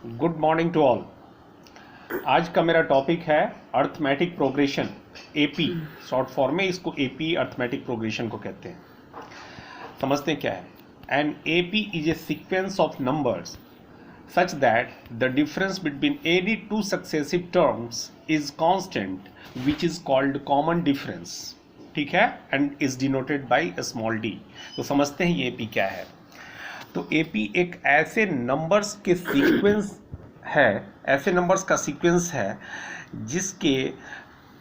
Good morning to all. आज का मेरा टॉपिक है arithmetic progression, AP. Short form में इसको एपी अर्थमेटिक प्रोग्रेशन को कहते हैं। समझते हैं क्या है। An AP is a sequence of numbers such that the difference between any two successive terms is constant, which is called common difference। ठीक है, and is denoted by a small d। तो समझते हैं ये एपी क्या है। तो AP एक ऐसे नंबर्स के सीक्वेंस है, ऐसे नंबर्स का सीक्वेंस है जिसके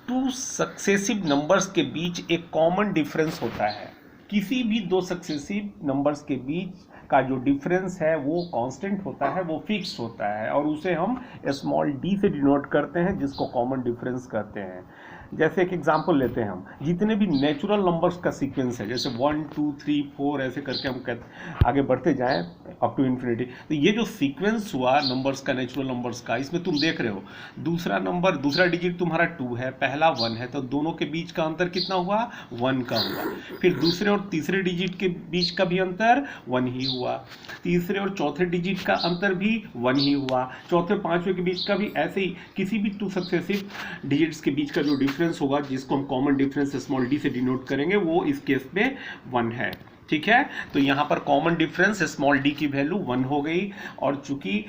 टू सक्सेसिव नंबर्स के बीच एक कॉमन डिफरेंस होता है। किसी भी दो सक्सेसिव नंबर्स के बीच का जो डिफरेंस है वो कांस्टेंट होता है, वो फिक्स होता है, और उसे हम स्मॉल डी से डिनोट करते हैं, जिसको कॉमन डिफरेंस कहते हैं। जैसे एक एग्जांपल लेते हैं, हम जितने भी नेचुरल नंबर्स का सीक्वेंस है, जैसे 1 2 3 4 ऐसे करके हम कहते आगे बढ़ते जाएं अप टू इन्फिनिटी। तो ये जो सीक्वेंस हुआ नंबर्स का, नेचुरल नंबर्स का, इसमें तुम देख रहे हो दूसरा डिजिट तुम्हारा 2 है, पहला 1 है, तो दोनों के बीच का अंतर कितना हुआ? 1 का हुआ। फिर दूसरे और तीसरे डिजिट के बीच का भी अंतर 1 ही हुआ। तीसरे और चौथे डिजिट का अंतर भी 1 ही हुआ। चौथे पांचवें के बीच का भी ऐसे ही। किसी भी टू सक्सेसिव डिजिट्स के बीच का जो डिफरेंस होगा, जिसको हम कॉमन डिफरेंस स्मॉल डी से डिनोट करेंगे, वो इस केस में 1 है। ठीक है, तो यहां पर कॉमन डिफरेंस स्मॉल डी की वैल्यू 1 हो गई, और चूंकि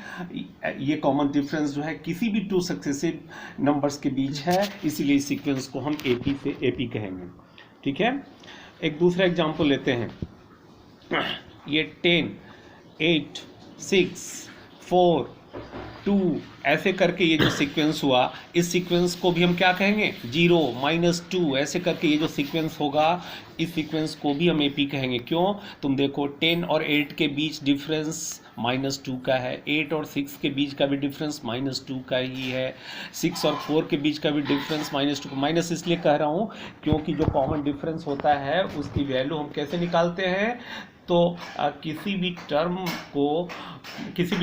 ये कॉमन डिफरेंस जो है किसी भी टू सक्सेसिव नंबर्स के बीच है, इसीलिए इस सीक्वेंस को हम एपी कहेंगे। ठीक है, एक दूसरा एग्जांपल लेते हैं। ये 10 8 6 4 2 ऐसे करके ये जो सीक्वेंस हुआ, इस सीक्वेंस को भी हम क्या कहेंगे? 0 -2 ऐसे करके ये जो सीक्वेंस होगा, इस सीक्वेंस को भी हम एपी कहेंगे। क्यों? तुम देखो 10 और 8 के बीच डिफरेंस -2 का है, 8 और 6 के बीच का भी डिफरेंस -2 का ही है, 6 और 4 के बीच का भी डिफरेंस -2। माइनस इसलिए कह रहा हूँ क्योंकि जो कॉमन डिफरेंस होता है उसकी वैल्यू हम कैसे निकालते हैं? तो किसी भी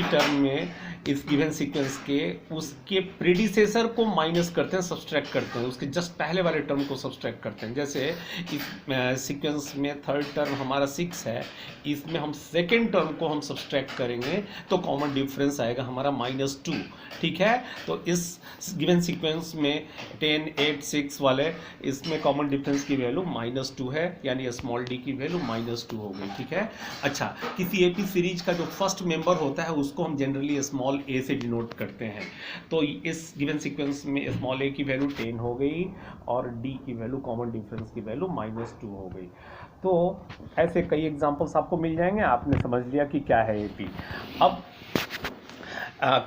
टर्म में इस गिवन सीक्वेंस के उसके प्रीडिसेसर को माइनस करते हैं, सब्सट्रैक्ट करते हैं, उसके जस्ट पहले वाले टर्म को सब्सट्रैक्ट करते हैं। जैसे इस सीक्वेंस में थर्ड टर्म हमारा 6 है, इसमें हम सेकेंड टर्म को हम सब्सट्रैक्ट करेंगे तो कॉमन डिफरेंस आएगा हमारा -2। ठीक है, तो इस गिवन सीक्वेंस में 10 8 6 वाले, इसमें कॉमन डिफरेंस की वैल्यू -2 है, यानी स्मॉल डी की वैल्यू -2 हो गई। ठीक है, अच्छा, किसी एपी सीरीज का जो फर्स्ट मेंबर होता है उसको हम जनरली स्मॉल ए से डिनोट करते हैं। तो इस गिवन सीक्वेंस में स्मॉल ए की वैल्यू 10 हो गई और डी की वैल्यू, कॉमन डिफरेंस की वैल्यू -2 हो गई। तो ऐसे कई एग्जांपल्स आपको मिल जाएंगे, आपने समझ लिया कि क्या है एपी। अब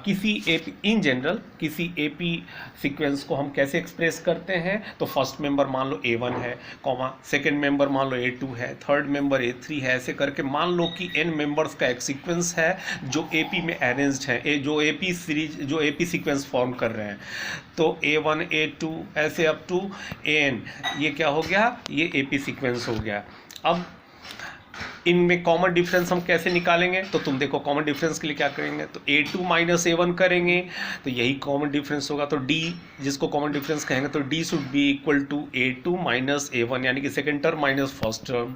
किसी एपी इन जनरल किसी एपी सीक्वेंस को हम कैसे एक्सप्रेस करते हैं? तो फर्स्ट मेंबर मान लो A1 है, कॉमा सेकंड मेंबर मान लो A2 है, थर्ड मेंबर A3 है, ऐसे करके मान लो कि n मेंबर्स का एक सीक्वेंस है जो एपी में अरेंज्ड है, जो एपी सीक्वेंस फॉर्म कर रहे हैं। तो A1 A2 ऐसे अप टू AN, ये क्या हो गया? ये एपी सीक्वेंस हो गया। अब इनमें कॉमन डिफरेंस हम कैसे निकालेंगे? तो तुम देखो कॉमन डिफरेंस के लिए क्या करेंगे, तो A2 - A1 करेंगे, तो यही कॉमन डिफरेंस होगा। तो D, जिसको कॉमन डिफरेंस कहेंगे, तो D should be equal to A2 - A1, यानी कि second term minus first term.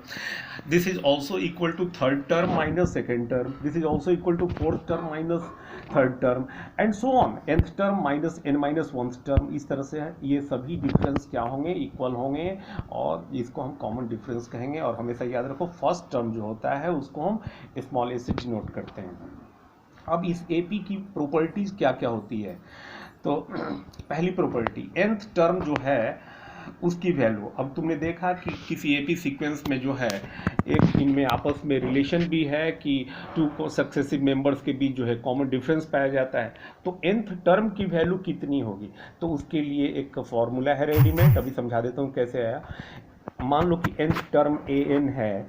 This is also equal to third term minus second term. This is also equal to fourth term minus third term, and so on, nth term minus n - 1th term. इस तरह से ये सभी difference क्या होंगे? Equal होंगे, और इसको हम कॉमन डिफरेंस कहेंगे। और हमेशा याद रखो, फर्स्ट टर्म जो होता है उसको हम स्मॉल ए से डिनोट करते हैं। अब इस एपी की प्रॉपर्टीज क्या क्या होती है? तो पहली प्रॉपर्टी, nth टर्म जो है उसकी वैल्यू। अब तुमने देखा कि किसी एपी सीक्वेंस में जो है, एक इनमें आपस में रिलेशन भी है कि टू सक्सेसिव मेंबर्स के बीच जो है कॉमन डिफरेंस पाया जाता है। तो nth टर्म की वैल्यू कितनी होगी? तो उसके लिए एक फॉर्मूला है रेडीमेड, अभी समझा देता हूँ कैसे आया। मान लो कि nth टर्म an है,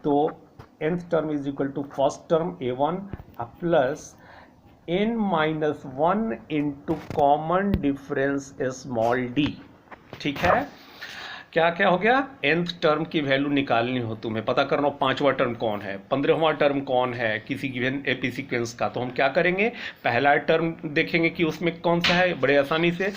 तो nth term is equal to first term A1 plus n - 1 into common difference small D. ठीक है, क्या क्या हो गया? nth टर्म की वैल्यू निकालनी हो, तुम्हें पता करना हो 5वां टर्म कौन है, 15वां टर्म कौन है किसी गिवन एपी सीक्वेंस का। तो हम क्या करेंगे? पहला टर्म देखेंगे कि उसमें कौन सा है, बड़े आसानी से,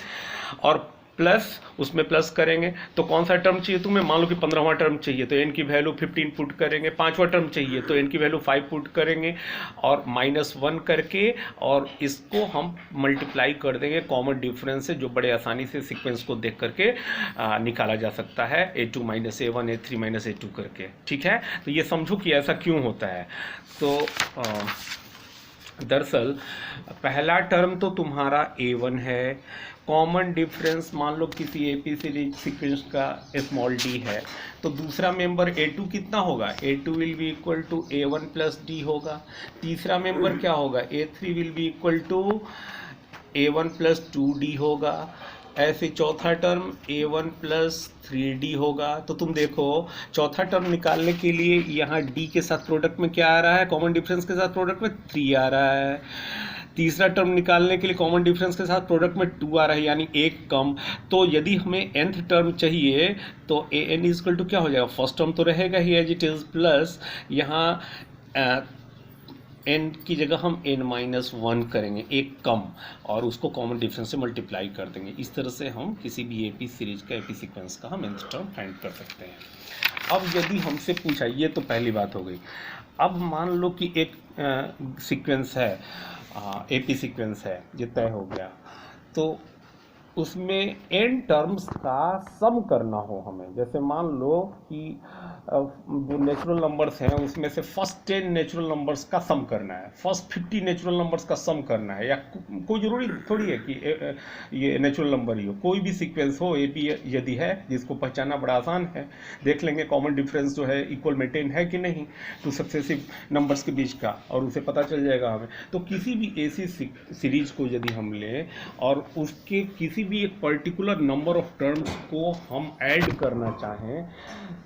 और प्लस उसमें प्लस करेंगे तो कौन सा टर्म चाहिए तुम्हें, मान लो कि 15वां टर्म चाहिए तो n की वैल्यू 15 पुट करेंगे, 5वां टर्म चाहिए तो n की वैल्यू 5 पुट करेंगे और -1 करके और इसको हम मल्टीप्लाई कर देंगे कॉमन डिफरेंस से, जो बड़े आसानी से सीक्वेंस को देख करके निकाला जा सकता है, a2 - a1 a3 - a2 करके। ठीक है, तो ये समझो कि ऐसा क्यों होता है। तो दरअसल पहला टर्म तो तुम्हारा a1 है, कॉमन डिफरेंस मान लो किसी एपी सीरीज सीक्वेंस का स्मॉल d है, तो दूसरा मेंबर a2 कितना होगा, a2 will be equal to a1 plus d होगा। तीसरा मेंबर क्या होगा, a3 will be equal to a1 plus 2d होगा। ऐसे चौथा टर्म a1 प्लस 3d होगा। तो तुम देखो चौथा टर्म निकालने के लिए यहाँ d के साथ प्रोडक्ट में क्या आ रहा है, कॉमन डिफरेंस के साथ प्रोडक्ट में 3 आ रहा है। तीसरा टर्म निकालने के लिए कॉमन डिफरेंस के साथ प्रोडक्ट में 2 आ रहा है, यानी एक कम। तो यदि हमें nth टर्म चाहिए तो an इक्वल टू क्या हो जाएगा, फर्स्ट टर्म तो रहेगा ही एज इट इज, प्लस यहाँ n की जगह हम n-1 करेंगे, एक कम, और उसको कॉमन डिफरेंस से मल्टीप्लाई कर देंगे। इस तरह से हम किसी भी एपी सीरीज का एपी सीक्वेंस का हम nth टर्म फाइंड कर सकते हैं। अब यदि हमसे पूछा, ये तो पहली बात हो गई। अब मान लो कि एक सीक्वेंस है, एपी सीक्वेंस है, ये तय हो गया, तो उसमें n टर्म्स का सम करना हो हमें। जैसे मान लो कि जो नेचुरल नंबर्स हैं उसमें से फर्स्ट 10 नेचुरल नंबर्स का सम करना है, फर्स्ट 50 नेचुरल नंबर्स का सम करना है, या कोई ज़रूरी थोड़ी है कि ये नेचुरल नंबर ही हो, कोई भी सीक्वेंस हो एपी यदि है, जिसको पहचानना बड़ा आसान है, देख लेंगे कॉमन डिफरेंस जो है इक्वल मेंटेन है कि नहीं टू सक्सेसिव नंबर्स के बीच का, और उसे पता चल जाएगा हमें। तो किसी भी ऐसी सीरीज को यदि हम लें और उसके किसी भी एक पर्टिकुलर नंबर ऑफ टर्म्स को हम ऐड करना चाहें,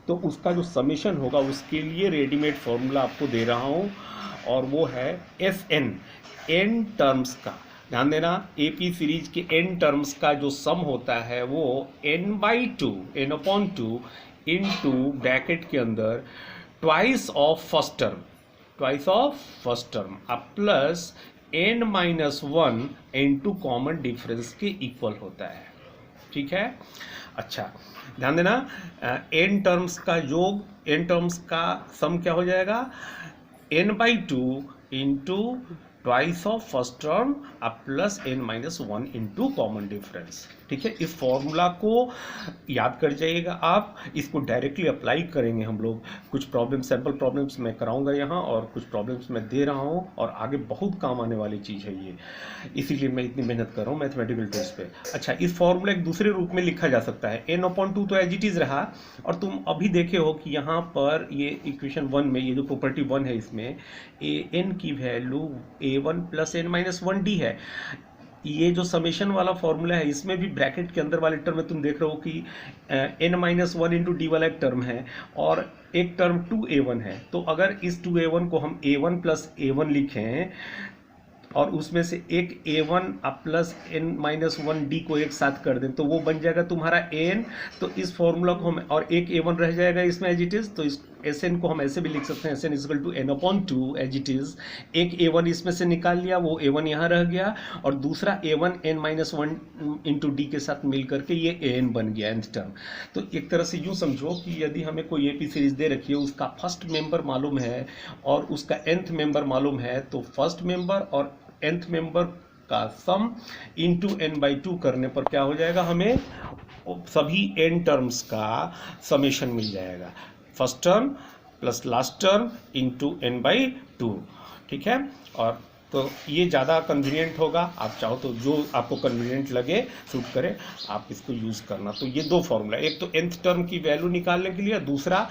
तो उसका जो समेशन होगा उसके लिए रेडीमेड फॉर्मूला आपको दे रहा हूं, और वो है Sn, n टर्म्स का। ध्यान देना, एपी सीरीज के n टर्म्स का जो सम होता है वो n/2 n/2 इनटू ब्रैकेट के अंदर ट्वाइस ऑफ फर्स्ट टर्म अब plus n-1 into common difference के इक्वल होता है। ठीक है, अच्छा ध्यान देना, n टर्म्स का योग, n टर्म्स का सम क्या हो जाएगा, n/2 into twice of first term अब plus n-1 into common difference. ठीक है, इस फॉर्मूला को याद कर जाइएगा आप, इसको डायरेक्टली अप्लाई करेंगे हम लोग। कुछ प्रॉब्लम, सैम्पल प्रॉब्लम्स मैं कराऊंगा यहाँ, और कुछ प्रॉब्लम्स मैं दे रहा हूँ, और आगे बहुत काम आने वाली चीज़ है ये, इसीलिए मैं इतनी मेहनत कर रहा हूँ मैथमेटिकल टूल्स पे। अच्छा, इस फॉर्मूला एक दूसरे रूप में लिखा जा सकता है, n/2 तो एज इट इज़ रहा, और तुम अभी देखे हो कि यहाँ पर ये इक्वेशन 1 में ये जो प्रॉपर्टी 1 है, इसमें an की वैल्यू a1 प्लस n-1d है। ये जो समेशन वाला फॉर्मूला है, इसमें भी ब्रैकेट के अंदर वाले टर्म में तुम देख रहे हो कि n-1 इंटू डी वाला एक टर्म है, और एक टर्म 2a1 है। तो अगर इस 2a1 को हम a1 प्लस a1 लिखें, और उसमें से एक a1 प्लस n-1d को एक साथ कर दें, तो वो बन जाएगा तुम्हारा an। तो इस फॉर्मूला को हम, और एक a1 रह जाएगा इसमें एज इट इज़, तो इस Sn को हम ऐसे भी लिख सकते हैं, Sn equal to n/2 as it is. एक a1 इसमें से निकाल लिया, वो a1 यहाँ रह गया, और दूसरा a1 n-1 इंटू डी के साथ मिल करके ये an बन गया, nth टर्म। तो एक तरह से यूँ समझो कि यदि हमें कोई एपी सीरीज दे रखी है, उसका फर्स्ट मेंबर मालूम है और उसका nth मेंबर मालूम है, तो फर्स्ट मेंबर और nth मेंबर का सम इंटू n/2 करने पर क्या हो जाएगा, हमें सभी n टर्म्स का समेशन मिल जाएगा, first term plus last term into n/2। ठीक है, और तो ये ज़्यादा कन्वीनियंट होगा। आप चाहो तो जो आपको कन्वीनियंट लगे, सूट करे, आप इसको यूज़ करना। तो ये दो फॉर्मूला, एक तो nth टर्म की वैल्यू निकालने के लिए, दूसरा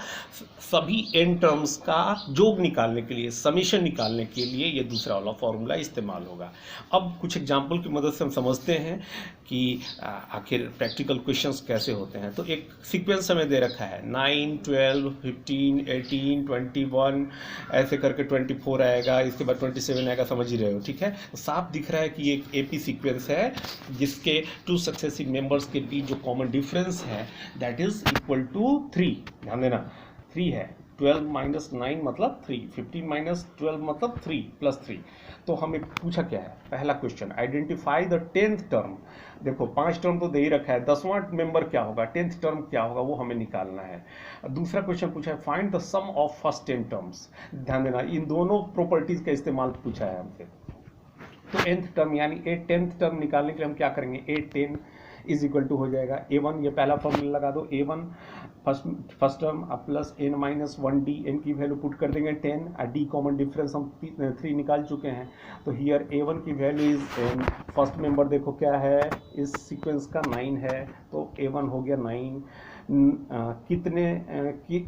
सभी n टर्म्स का जोग निकालने के लिए, समेशन निकालने के लिए ये दूसरा वाला फॉर्मूला इस्तेमाल होगा। अब कुछ एग्जाम्पल की मदद से हम समझते हैं कि आखिर प्रैक्टिकल क्वेश्चंस कैसे होते हैं। तो एक सीक्वेंस हमें दे रखा है 9, 12, 15, 18, 21, ऐसे करके 24 आएगा, इसके बाद 27 आएगा, समझ ही रहे हो। ठीक है, तो साफ दिख रहा है कि ये एक एपी सीक्वेंस है जिसके टू सक्सेसिव मेंबर्स के बीच जो कॉमन डिफरेंस है दैट इज इक्वल टू 3। ध्यान देना, 3 है। 12 माइनस 9 मतलब 3, 15 माइनस 12 मतलब 3 प्लस 3। तो हमें पूछा क्या है, पहला question, identify the 10th term. देखो 5 टर्म तो दे ही रखा है, 10वां मेंबर क्या होगा, 10th टर्म क्या होगा, वो हमें निकालना है। दूसरा क्वेश्चन पूछा है find the sum of first 10 terms. ध्यान देना, इन दोनों प्रॉपर्टीज का इस्तेमाल पूछा है हमसे। तो nth टर्म यानी ए 10th टर्म निकालने के लिए हम क्या करेंगे, A10 इज इक्वल टू हो जाएगा A1, ये पहला फॉर्मूला लगा दो, A1 फर्स्ट टर्म अब plus n minus 1d, n की वैल्यू पुट कर देंगे 10, d कॉमन डिफरेंस हम 3 निकाल चुके हैं। तो हियर A1 की value is n, first member देखो क्या है इस सीक्वेंस का 9 है, तो A1 हो गया 9।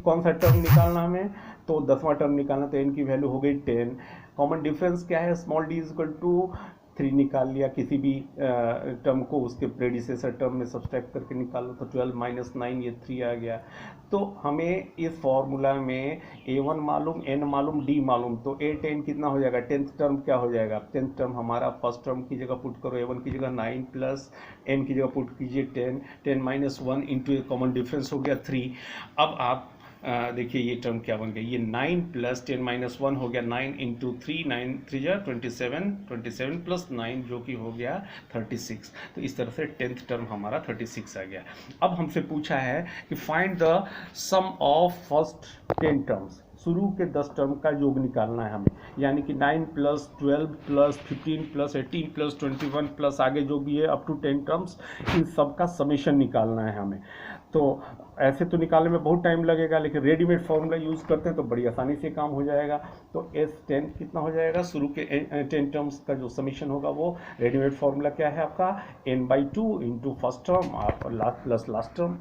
कौन सा टर्म निकालना हमें, तो 10वां टर्म निकालना, तो n की वैल्यू हो गई 10। कॉमन डिफरेंस क्या है, small d is equal to 3 निकाल लिया, किसी भी टर्म को उसके प्रेडिसेसर टर्म में सब्सट्रैक्ट करके निकाल लो, तो 12 माइनस 9 ये 3 आ गया। तो हमें इस फॉर्मूला में A1 मालूम, n मालूम, d मालूम, तो A10 कितना हो जाएगा, 10th टर्म क्या हो जाएगा, 10th टर्म हमारा फर्स्ट टर्म की जगह पुट करो, A1 की जगह 9 प्लस n की जगह पुट कीजिए 10, 10 माइनस 1 इंटू कॉमन डिफरेंस हो गया 3। अब आप देखिए ये टर्म क्या बन गया, ये 9 प्लस 10 माइनस 1 हो गया 9 इंटू 3, 9 3 जा 27, 27 प्लस 9 जो कि हो गया 36। तो इस तरह से 10th टर्म हमारा 36 आ गया। अब हमसे पूछा है कि find the sum of first 10 terms, शुरू के 10 टर्म का योग निकालना है हमें, यानी कि 9 plus 12 plus 15 plus 18 plus 21 plus आगे जो भी है अप टू 10 टर्म्स, इन सब का समेशन निकालना है हमें। तो ऐसे तो निकालने में बहुत टाइम लगेगा, लेकिन रेडीमेड फॉर्मूला यूज़ करते हैं तो बड़ी आसानी से काम हो जाएगा। तो S10 कितना हो जाएगा, शुरू के 10 टर्म्स का जो समीशन होगा वो रेडीमेड फॉर्मूला क्या है आपका, n/2 इंटू फर्स्ट टर्म और last plus last term,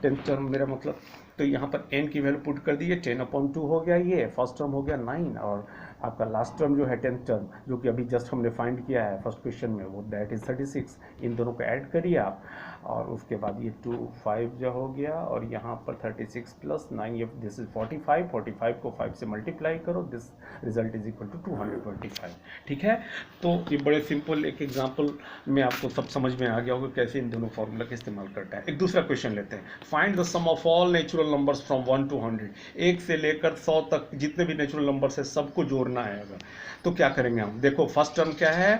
10th term मेरा मतलब। तो यहाँ पर n की वैल्यू पुट कर दीजिए, 10/2 हो गया, ये फर्स्ट टर्म हो गया 9, और आपका लास्ट टर्म जो है 10th टर्म जो कि अभी जस्ट हमने फाइंड किया है फर्स्ट क्वेश्चन में, वो दैट इज 36। इन दोनों को ऐड करिए आप, और उसके बाद ये 2 5 जो हो गया, और यहाँ पर 36 प्लस 9, ये दिस इज 45, 45 को 5 से मल्टीप्लाई करो, this result is equal to 225। ठीक है, तो ये बड़े सिंपल एक एग्जाम्पल में आपको सब समझ में आ गया होगा कैसे इन दोनों फॉर्मूला का इस्तेमाल करता है। एक दूसरा क्वेश्चन लेते हैं, find the sum of all natural numbers from 1 to 100, 1 से लेकर 100 तक जितने भी नेचुरल नंबर्स है सबको जोड़ना है। अगर तो क्या करेंगे हम, देखो फर्स्ट टर्म क्या है,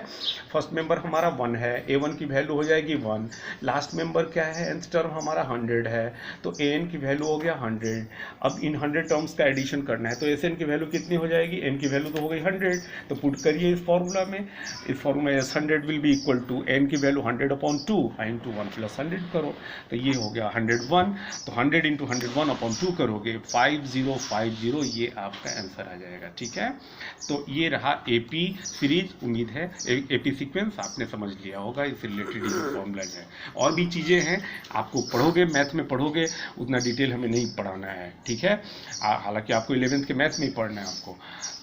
फर्स्ट मेंबर हमारा 1 है, A1 की वैल्यू हो जाएगी 1, लास्ट मेंबर क्या है, nth टर्म हमारा 100 है, तो an की वैल्यू हो गया 100। अब इन 100 टर्म्स का एडिशन करना है, तो Sn की वैल्यू कितनी हो जाएगी, n की वैल्यू तो हो गई 100, तो पुट करिए इस फॉर्मूला में, इस फॉर्मूला में S100 will be equal to n की वैल्यू 100/2 इंटू 1 प्लस 100 करो, तो ये हो गया 101, तो 100 इंटू 101/2 करोगे 5050, ये आपका आंसर आ जाएगा। ठीक है, तो ये रहा AP सीरीज, उम्मीद है AP सीक्वेंस आपने समझ लिया होगा, इससे रिलेटेड फॉर्मूला है। और भी चीज़ें हैं, आपको पढ़ोगे मैथ में पढ़ोगे, उतना डिटेल हमें नहीं पढ़ाना है। ठीक है, हालांकि आपको 11th के मैथ में ही पढ़ना है आपको,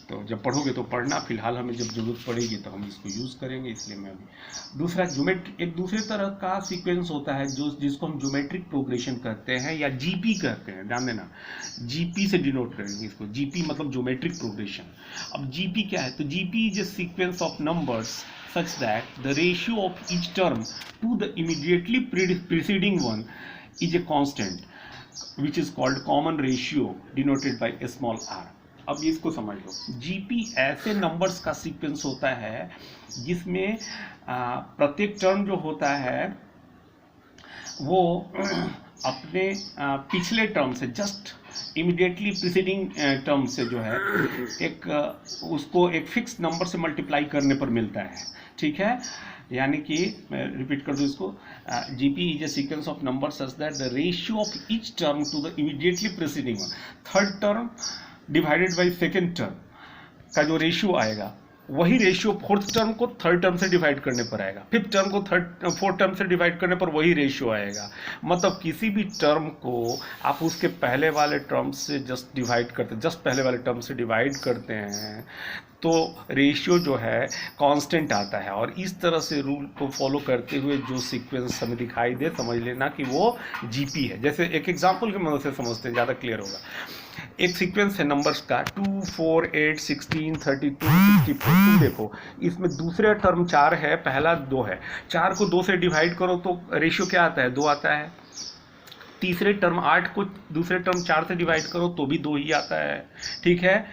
तो जब पढ़ोगे तो पढ़ना, फिलहाल हमें जब जरूरत पड़ेगी तो हम इसको यूज़ करेंगे, इसलिए मैं अभी दूसरा एक दूसरे तरह का सीक्वेंस होता है जो जिसको हम ज्योमेट्रिक प्रोग्रेशन करते हैं या GP कहते हैं, ध्यान देना, GP से डिनोट करेंगे इसको, GP मतलब ज्योमेट्रिक प्रोग्रेशन। अब GP क्या है, तो GP is a sequence of numbers such that the ratio of each term to the immediately preceding one is a constant which is called common ratio denoted by a small r। अब इसको समझ लो, GP ऐसे numbers का sequence होता है जिसमें प्रत्येक term जो होता है वो अपने पिछले टर्म से जस्ट इमीडिएटली प्रीसीडिंग टर्म से जो है एक उसको एक फिक्स नंबर से मल्टीप्लाई करने पर मिलता है। ठीक है, यानी कि मैं रिपीट कर दूँ इसको, GP is a sequence of number such that the ratio of each term to the immediately preceding one, third term divided by second term का जो रेशियो आएगा, वही रेशियो फोर्थ टर्म को थर्ड टर्म से divide करने पर आएगा, fifth term को फोर्थ टर्म से डिवाइड करने पर वही रेशियो आएगा। मतलब किसी भी टर्म को आप उसके पहले वाले टर्म से जस्ट डिवाइड करते, जस्ट पहले वाले टर्म से डिवाइड करते हैं तो रेशियो जो है कांस्टेंट आता है। और इस तरह से रूल को फॉलो करते हुए जो सीक्वेंस हमें दिखाई दे, समझ लेना कि वो GP है। जैसे एक एग्जांपल की मदद से समझते हैं, ज़्यादा क्लियर होगा। एक सीक्वेंस है नंबर्स का 2 4 8 16 32 64। तुम देखो इसमें दूसरे टर्म 4 है, पहला 2 है, 4 को 2 से डिवाइड करो तो रेशियो क्या आता है, 2 आता है। तीसरे टर्म 8 को दूसरे टर्म 4 से डिवाइड करो तो भी 2 ही आता है, ठीक है।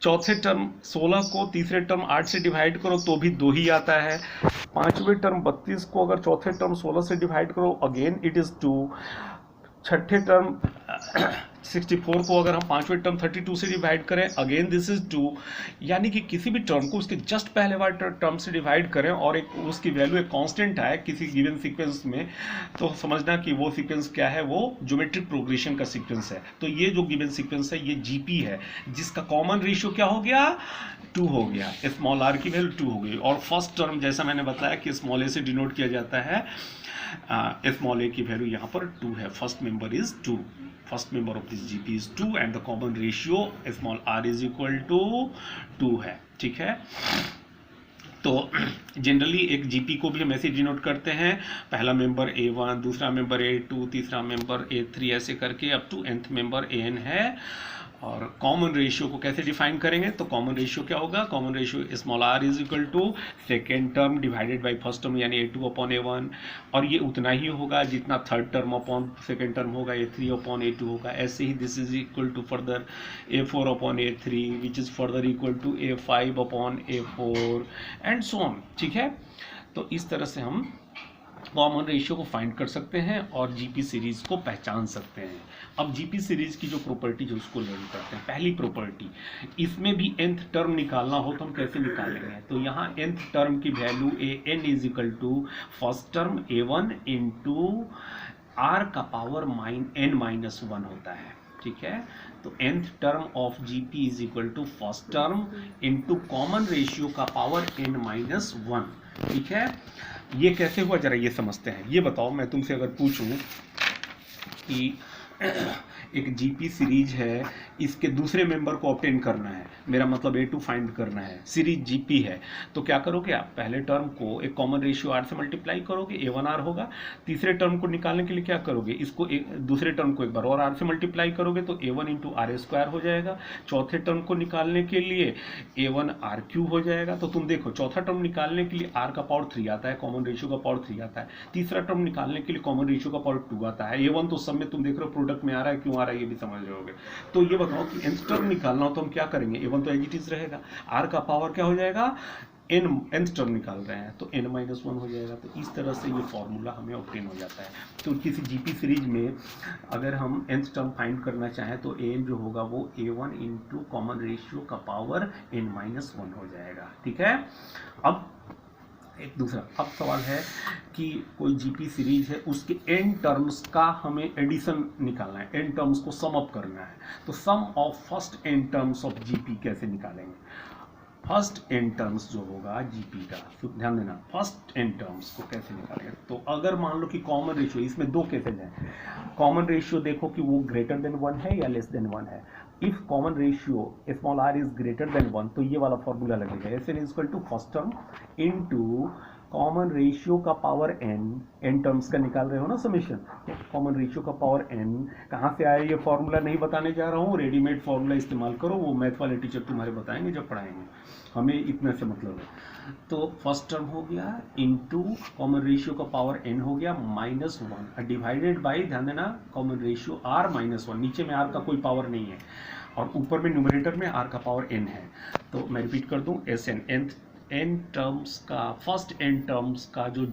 चौथे टर्म 16 को तीसरे टर्म 8 से डिवाइड करो तो भी 2 ही आता है। पांचवें टर्म 32 को अगर चौथे टर्म 16 से डिवाइड करो अगेन इट इज़ 2। छठे टर्म 64 को अगर हम पांचवें टर्म 32 से डिवाइड करें अगेन दिस इज 2। यानी कि किसी भी टर्म को उसके जस्ट पहले वाले टर्म से डिवाइड करें और एक उसकी वैल्यू एक कांस्टेंट आए किसी गिवन सीक्वेंस में, तो समझना कि वो सीक्वेंस क्या है, वो ज्योमेट्रिक प्रोग्रेशन का सीक्वेंस है। तो ये जो गिवन सीक्वेंस है ये जीपी है, जिसका कॉमन रेशियो क्या हो गया, 2 हो गया। स्मॉल आर की वैल्यू 2 हो गई। और फर्स्ट टर्म जैसा मैंने बताया कि स्मॉल ए से डिनोट किया जाता है, स्मॉल ए की वैल्यू यहाँ पर 2 है। First member is 2, first member of this GP is 2 and the common ratio small R is equal to 2 है, ठीक है। तो जनरली एक जीपी को भी हम ऐसे डिनोट करते हैं, पहला मेंबर A1, दूसरा मेंबर A2, तीसरा मेंबर A3, ऐसे करके up to nth member AN है। और कॉमन रेशियो को कैसे डिफाइन करेंगे, तो कॉमन रेशियो क्या होगा, common ratio small R is equal to second term divided by first term यानी A2 अपॉन A1, और ये उतना ही होगा जितना third term upon second term होगा, A3 अपॉन A2 होगा। ऐसे ही this is equal to further A4 upon A3 which is further equal to A5 upon A4 and so on, ठीक है। तो इस तरह से हम कॉमन रेशियो को फाइंड कर सकते हैं और जीपी सीरीज को पहचान सकते हैं। अब जीपी सीरीज की जो प्रॉपर्टी है उसको लर्न करते हैं। पहली प्रॉपर्टी, इसमें भी nth टर्म निकालना हो तो हम कैसे निकालेंगे, तो यहाँ nth टर्म की value an is equal to first term A1 into r का पावर n माइनस 1 होता है, ठीक है। तो nth term of GP is equal to first term into common ratio का पावर n माइनस 1, ठीक है। ये कैसे हुआ जरा ये समझते हैं। ये बताओ, मैं तुमसे अगर पूछूं कि एक जीपी सीरीज है, इसके दूसरे मेंबर को ऑब्टेन करना है, मेरा मतलब A2 फाइंड करना है, सीरीज जीपी है, तो क्या करोगे आप, पहले टर्म को एक कॉमन रेशियो R से मल्टीप्लाई करोगे, A1R होगा। तीसरे टर्म को निकालने के लिए क्या करोगे, इसको दूसरे टर्म को एक बार और R से मल्टीप्लाई करोगे तो A1 इंटू आर स्क्वायर हो जाएगा। चौथे टर्म को निकालने के लिए A1 R क्यूब हो जाएगा। तो तुम देखो, चौथा टर्म निकालने के लिए R का पावर 3 आता है, कॉमन रेशियो का पावर 3 आता है। तीसरा टर्म निकालने के लिए कॉमन रेशियो का पावर 2 आता है। A1 तो सब में तुम देख रहे हो प्रोडक्ट में आ रहा है, क्यों आ रहा है ये भी समझ रहे होगे। तो ये बताओ कि nth टर्म निकालना हो तो हम क्या करेंगे, A1 तो एज इट इज रहेगा, R का पावर क्या हो जाएगा, nth टर्म निकाल रहे हैं तो n माइनस 1 हो जाएगा। तो इस तरह से ये फॉर्मूला हमें ऑब्टेन हो जाता है। तो किसी जीपी सीरीज में अगर हम nth टर्म फाइंड करना चाहें तो an जो होगा वो A1 इंटू कॉमन रेशियो का पावर n माइनस 1 हो जाएगा, ठीक है। अब एक दूसरा अब सवाल है कि कोई जीपी सीरीज है, उसके n टर्म्स का हमें एडिशन निकालना है, n टर्म्स को सम अप करना है। तो sum of first n terms of GP कैसे निकालेंगे, फर्स्ट n टर्म्स जो होगा जीपी का, ध्यान देना, फर्स्ट n टर्म्स को कैसे निकालेंगे। तो अगर मान लो कि कॉमन रेशियो, इसमें दो केसेज हैं, कॉमन रेशियो देखो कि वो ग्रेटर देन 1 है या लेस देन 1 है। If common ratio small r is greater than 1 तो ये वाला फॉर्मूला लगेगा, Sn is equal to first term into common ratio का पावर n टर्म्स का निकाल रहे हो ना समेशन, तो कॉमन रेशियो का पावर n कहाँ से आया ये फॉर्मूला नहीं बताने जा रहा हूँ, रेडीमेड फॉर्मूला इस्तेमाल करो, वो मैथ वाले टीचर तुम्हारे बताएंगे जब पढ़ाएंगे, हमें इतना से मतलब है। तो फर्स्ट टर्म हो गया इनटू कॉमन रेशियो का पावर n हो गया माइनस 1 डिवाइडेड बाई, ध्यान देना, कॉमन रेशियो r माइनस 1, नीचे में r का कोई पावर नहीं है और ऊपर में न्यूमरेटर में r का पावर n है। तो मैं रिपीट कर दूं, Sn n टर्म्स का, फर्स्ट n टर्म्स का जो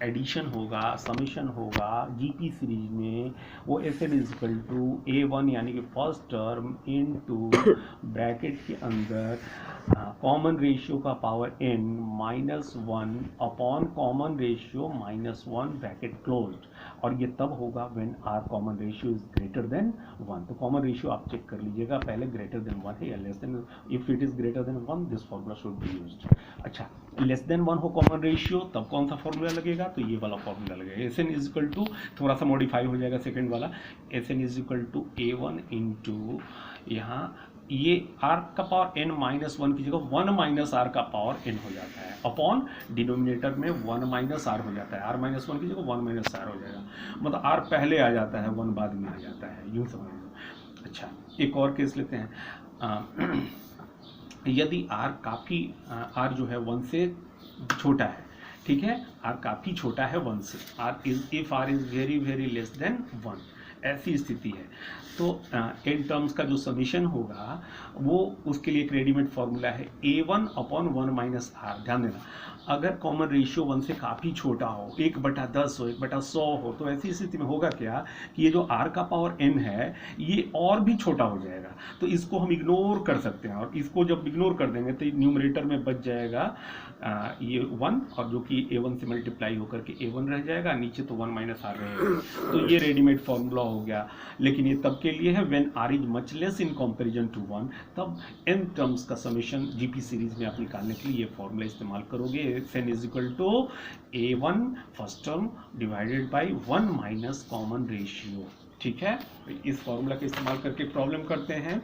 एडिशन होगा, समेशन होगा जीपी सीरीज में, वो Sn is equal to A1 यानी कि फर्स्ट टर्म इनटू ब्रैकेट के अंदर कॉमन रेशियो का power n minus 1 upon common ratio minus 1 bracket closed, और ये तब होगा when r common ratio is greater than 1। तो कॉमन रेशियो आप चेक कर लीजिएगा पहले, ग्रेटर देन 1 है या less than, if it is greater than 1 this formula should be used. अच्छा, लेस देन 1 हो कॉमन रेशियो तब कौन सा फॉर्मूला लगेगा, तो ये वाला फॉर्मूला लगेगा। Sn इज इक्वल टू, थोड़ा सा मॉडिफाई हो जाएगा सेकंड वाला, Sn is equal to A1 into यहाँ ये r का पावर n माइनस 1 की जगह 1 माइनस r का पावर n हो जाता है, अपॉन डिनोमिनेटर में 1 माइनस r हो जाता है, r माइनस 1 की जगह 1 माइनस r हो जाएगा, मतलब r पहले आ जाता है 1 बाद में आ जाता है, यूँ समझ लो। अच्छा, एक और केस लेते हैं। यदि r काफ़ी, r जो है 1 से छोटा है, ठीक है, आर काफ़ी छोटा है 1 से, if R is very very less than 1, ऐसी स्थिति है। तो इन टर्म्स का जो समीशन होगा वो उसके लिए एक रेडीमेड फॉर्मूला है A1 अपॉन 1 माइनस आर। ध्यान देना, अगर कॉमन रेशियो 1 से काफ़ी छोटा हो, 1/10 हो, 1/100 हो, तो ऐसी स्थिति में होगा क्या कि ये जो r का पावर n है ये और भी छोटा हो जाएगा। तो इसको हम इग्नोर कर सकते हैं, और इसको जब इग्नोर कर देंगे तो न्यूमरेटर में बच जाएगा ये 1, और जो कि A1 से मल्टीप्लाई होकर के A1 रह जाएगा, नीचे तो 1 माइनस आर रहेगा। तो ये रेडीमेड फॉर्मूला हो गया, लेकिन ये तब के लिए है when r is much less in comparison to 1, तब n टर्म्स का समेशन जीपी सीरीज में आप निकालने के लिए ये फॉर्मूला इस्तेमाल करोगे। n is equal to A1 first term divided by 1 minus common ratio. ठीक है, इस फॉर्मूला का इस्तेमाल करके प्रॉब्लम करते हैं।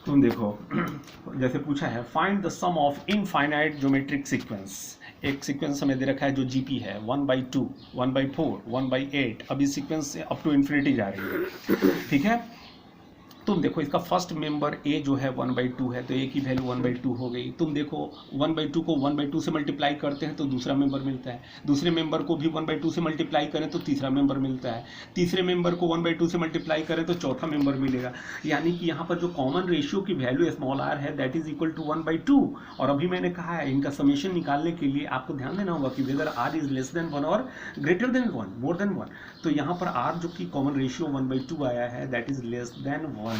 तुम देखो, जैसे पूछा है find the sum of infinite geometric sequence. एक सीक्वेंस हमें दे रखा है जो जीपी है 1/2, 1/4, 1/8, अब इस सीक्वेंस से अप टू इन्फिनिटी जा रही है। ठीक है, तुम देखो इसका फर्स्ट मेंबर a जो है 1/2 है, तो a की वैल्यू 1/2 हो गई। तुम देखो 1/2 को 1/2 से मल्टीप्लाई करते हैं तो दूसरा मेंबर मिलता है, दूसरे मेंबर को भी 1/2 से मल्टीप्लाई करें तो तीसरा मेंबर मिलता है, तीसरे मेंबर को 1/2 से मल्टीप्लाई करें तो चौथा मेंबर मिलेगा। यानी कि यहाँ पर जो कॉमन रेशियो की वैल्यू स्मॉल r है दैट इज इक्वल टू 1/2। और अभी मैंने कहा है इनका समेशन निकालने के लिए आपको ध्यान देना होगा कि whether r is less than 1 और ग्रेटर देन 1, मोर देन 1। तो यहाँ पर r जो कि कॉमन रेशियो 1/2 आया है दैट इज लेस देन 1।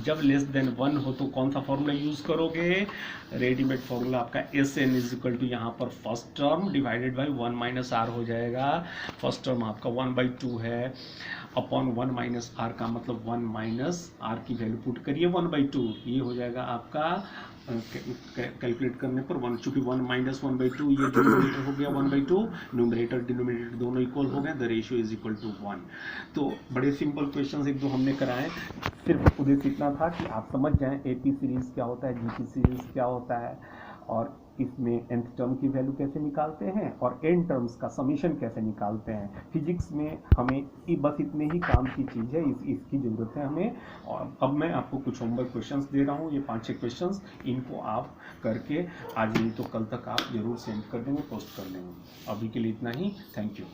जब लेस देन 1 हो तो कौन सा फॉर्मूला यूज करोगे? रेडीमेड फॉर्मूला आपका Sn इज इक्वल टू यहाँ पर first term divided by 1 minus R हो जाएगा। फर्स्ट टर्म आपका 1/2 है अपॉन 1 माइनस आर का मतलब 1 माइनस आर की वैल्यू पुट करिए 1/2, ये हो जाएगा आपका कैलकुलेट करने पर 1, चूंकि 1 माइनस 1/2 ये डिनोमिनेटर हो गया 1/2, न्यूमरेटर डिनोमिनेटर दोनों इक्वल हो गए, the ratio is equal to 1। तो बड़े सिंपल क्वेश्चंस एक दो हमने कराए, सिर्फ उद्देश्य इतना था कि आप समझ जाएं एपी सीरीज क्या होता है, जीपी सीरीज क्या होता है, और इसमें nth टर्म की वैल्यू कैसे निकालते हैं और n टर्म्स का समीशन कैसे निकालते हैं। फिजिक्स में हमें बस इतने ही काम की चीज़ है, इसकी ज़रूरत है हमें। और अब मैं आपको कुछ होमवर्क क्वेश्चंस दे रहा हूँ, ये 5-6 क्वेश्चंस, इनको आप करके आज नहीं तो कल तक आप जरूर सेंड कर देंगे, पोस्ट कर देंगे। अभी के लिए इतना ही, थैंक यू।